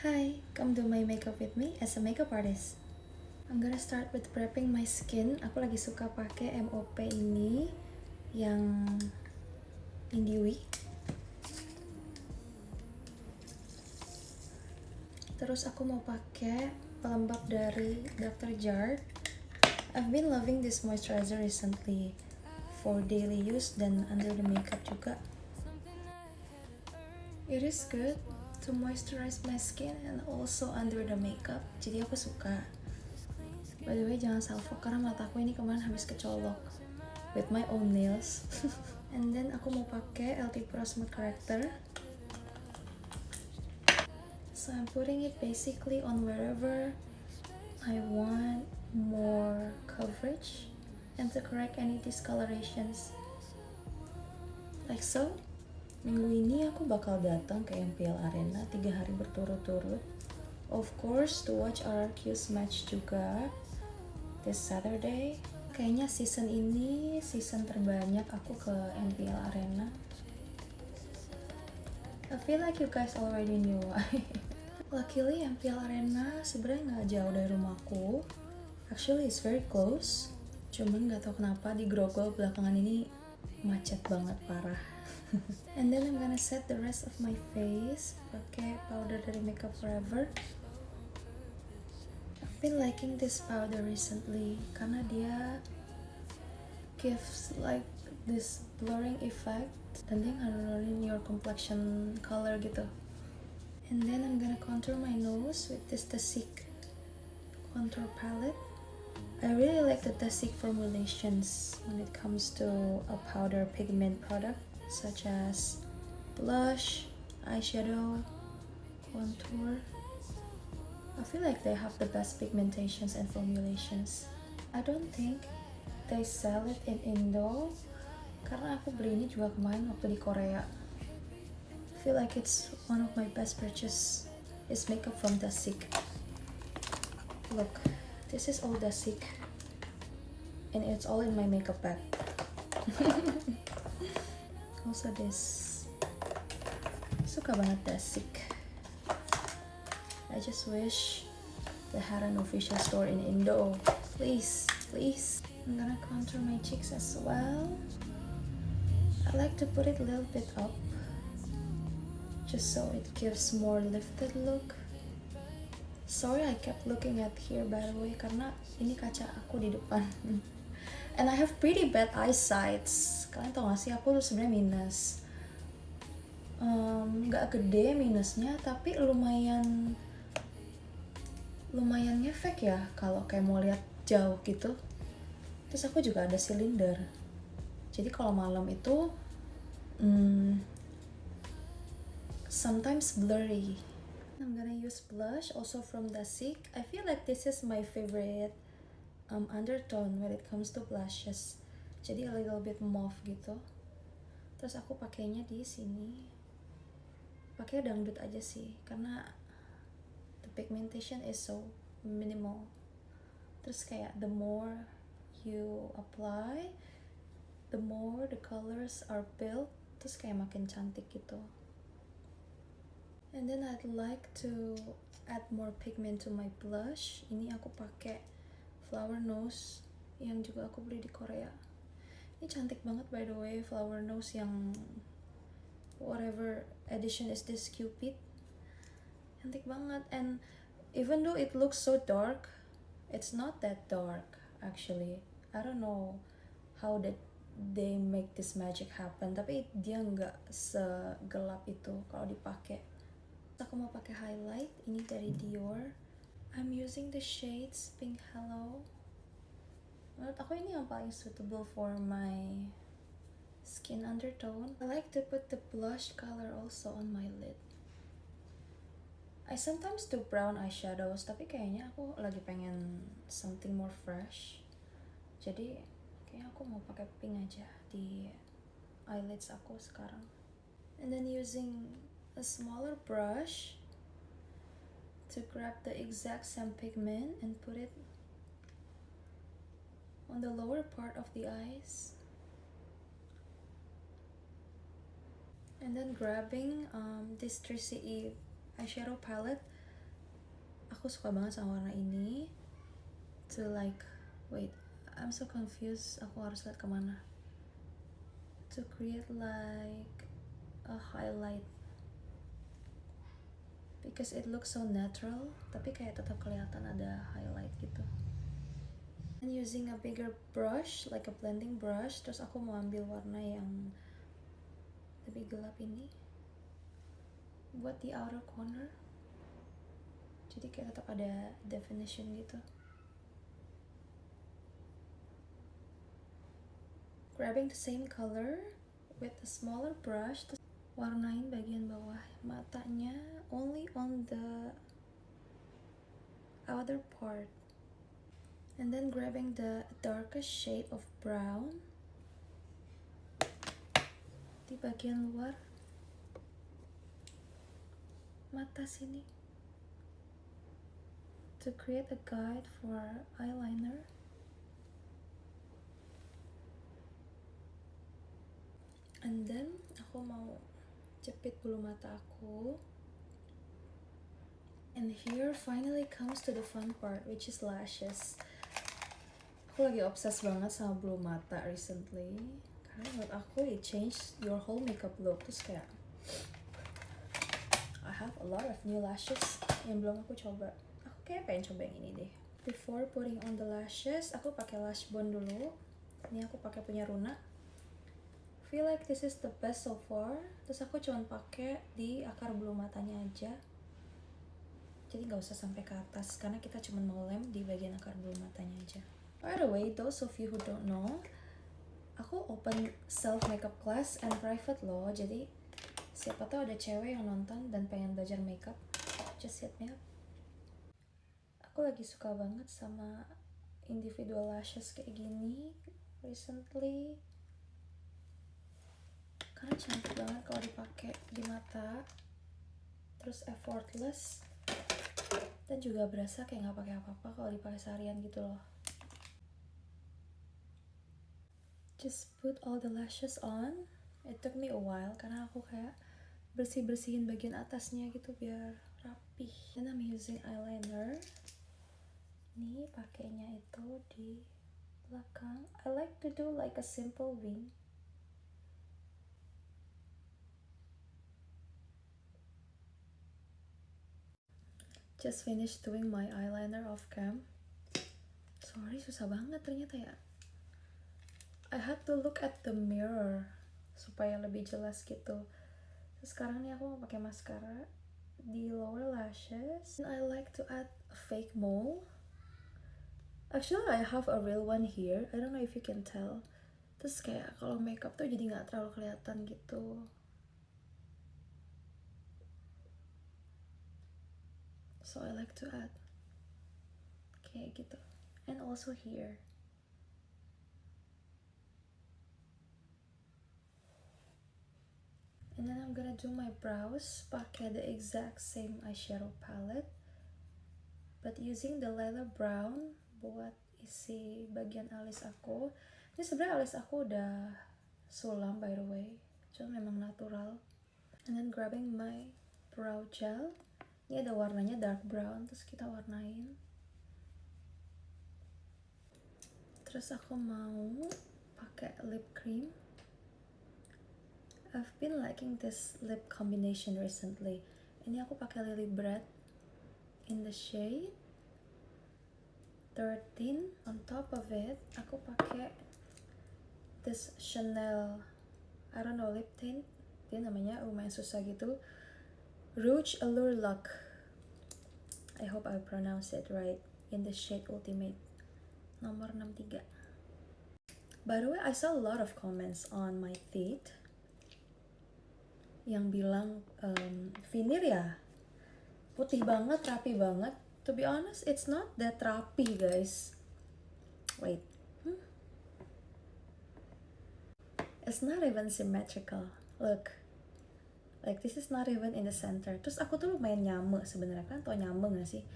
Hi, come do my makeup with me as a makeup artist. I'm gonna start with prepping my skin. Aku lagi suka pakai MOP ini yang Indiwi. Terus aku mau pakai pelembab dari Dr. Jart. I've been loving this moisturizer recently for daily use dan under the makeup juga. It is good to moisturize my skin and also under the makeup. Jadi aku suka. By the way, jangan salvo karena mataku ini kemarin habis kecolok with my own nails. And then aku mau pakai LT Pro Smooth Corrector. So I'm putting it basically on wherever I want more coverage and to correct any discolorations. Like so. Minggu ini aku bakal datang ke MPL Arena 3 hari berturut-turut. Of course, to watch RRQ's match juga this Saturday. Kayaknya season ini season terbanyak aku ke MPL Arena. I feel like you guys already knew why. Luckily MPL Arena sebenarnya nggak jauh dari rumahku. Actually it's very close. Cuman nggak tahu kenapa di Grogol belakangan ini macet banget parah. And then I'm gonna set the rest of my face pakai powder dari Makeup Forever. I've been liking this powder recently karena dia gives like this blurring effect dan dia ngeluarin your complexion color gitu. And then I'm gonna contour my nose with this Tasik contour palette. I really like the Tasik formulations when it comes to a powder pigment product such as blush, eyeshadow, contour. I feel like they have the best pigmentations and formulations. I don't think they sell it in Indo karena aku beli ini juga kemarin waktu di Korea. I feel like it's one of my best purchase is makeup from Dasik. Look, this is all Dasik and it's all in my makeup bag. Also this, suka banget Dasik. I just wish they had an official store in Indo. Please, please. I'm gonna contour my cheeks as well. I like to put it a little bit up, just so it gives more lifted look. Sorry I kept looking at here by the way, karena ini kaca aku di depan. And I have pretty bad eyesight. Kalian tau gak sih, aku tuh sebenarnya minus. Gak gede minusnya, tapi lumayan ngefek ya kalau kayak mau lihat jauh gitu. Terus aku juga ada silinder. Jadi kalau malam itu sometimes blurry. I'm gonna use blush also from Dasik. I feel like this is my favorite undertone when it comes to blushes. Jadi a little bit mauve gitu. Terus aku pakainya di sini. Pakai dangdut aja sih karena the pigmentation is so minimal. Terus kayak the more you apply, the more the colors are built. Terus kayak makin cantik gitu. And then I'd like to add more pigment to my blush. Ini aku pakai Flower Nose yang juga aku beli di Korea. Ini cantik banget by the way, Flower Nose yang whatever edition is this, Cupid. Cantik banget, and even though it looks so dark, it's not that dark actually. I don't know how that they make this magic happen, tapi dia nggak segelap itu kalau dipakai. Aku mau pakai highlight ini dari Dior. I'm using the shades Pink Hello. Menurut aku ini yang paling suitable for my skin undertone. I like to put the blush color also on my lid. I sometimes do brown eyeshadows, tapi kayaknya aku lagi pengen something more fresh. Jadi kayaknya aku mau pakai pink aja di eyelids aku sekarang. And then using a smaller brush to grab the exact same pigment and put it on the lower part of the eyes. And then grabbing this 3CE eyeshadow palette aku suka banget sama warna ini. To like, wait, I'm so confused. Aku harus lihat kemana. To create like a highlight. Because it looks so natural, tapi kayak tetap kelihatan ada highlight gitu. And using a bigger brush, like a blending brush, terus aku mau ambil warna yang lebih gelap ini buat di outer corner. Jadi kayak tetap ada definition gitu. Grabbing the same color with a smaller brush, terus warnain bagian bawah matanya only on the outer part. And then grabbing the darkest shade of brown di bagian luar mata sini to create a guide for eyeliner. And then aku mau jepit bulu mata aku. And here finally comes to the fun part, which is lashes. Aku lagi obses banget sama bulu mata recently, karena menurut aku it changed your whole makeup look. Terus kayak I have a lot of new lashes yang belum aku coba. Aku kayak pengen coba yang ini deh. Before putting on the lashes, aku pakai lash bond dulu. Ini aku pakai punya Runa. Feel like this is the best so far. Terus aku cuman pakai di akar bulu matanya aja. Jadi nggak usah sampai ke atas karena kita cuman mau lem di bagian akar bulu matanya aja. By the way, those of you who don't know, aku open self makeup class and private loh. Jadi siapa tahu ada cewek yang nonton dan pengen belajar makeup, just hit me up. Aku lagi suka banget sama individual lashes kayak gini recently. Karena cantik banget kalau dipakai di mata, terus effortless, dan juga berasa kayak nggak pakai apa-apa kalau dipakai seharian gitu loh. Just put all the lashes on. It took me a while karena aku kayak bersih-bersihin bagian atasnya gitu biar rapih. And I'm using eyeliner. Nih pakainya itu di belakang. I like to do like a simple wing. Just finished doing my eyeliner off cam. Sorry, susah banget ternyata ya. I had to look at the mirror supaya lebih jelas gitu. Terus sekarang nih aku mau pakai mascara di lower lashes. And I like to add a fake mole. Actually, I have a real one here. I don't know if you can tell. Terus kayak kalau makeup tuh jadi nggak terlalu kelihatan gitu. So I like to add kayak gitu. And also here. And then I'm gonna do my brows pakai the exact same eyeshadow palette, but using the lilac brown buat isi bagian alis aku. Ini sebenarnya alis aku udah sulam by the way, cuma memang natural. And then grabbing my brow gel. Ini ada warnanya dark brown, terus kita warnain. Terus aku mau pakai lip cream. I've been liking this lip combination recently. Ini aku pakai Lily Bread in the shade 13. On top of it, aku pakai this Chanel, I don't know, lip tint. Dia namanya lumayan susah gitu. Rouge Allure Luck. I hope I pronounce it right. In the shade Ultimate. Nomor 63. By the way, I saw a lot of comments on my feed yang bilang, Vinir ya, putih banget, rapi banget. To be honest, it's not that rapi guys. Wait. It's not even symmetrical. Look. Like this is not even in the center. Terus aku tuh lumayan nyame sebenarnya, kan tau nyame gak sih?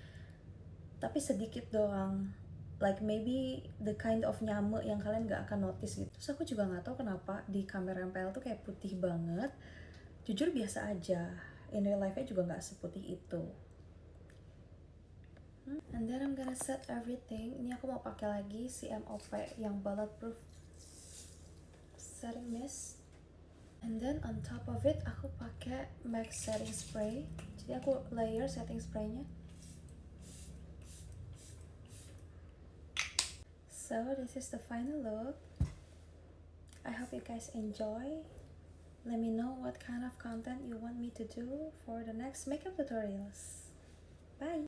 Tapi sedikit doang. Like maybe the kind of nyame yang kalian gak akan notice gitu. Terus aku juga gak tahu kenapa di kamera MPL tuh kayak putih banget. Jujur biasa aja. In real life-nya juga gak seputih itu. then I'm gonna set everything. Ini aku mau pakai lagi si MOP yang bulletproof setting mist. And then on top of it aku pakai MAC setting spray. Jadi aku layer setting spraynya. So this is the final look. I hope you guys enjoy. Let me know what kind of content you want me to do for the next makeup tutorials. Bye!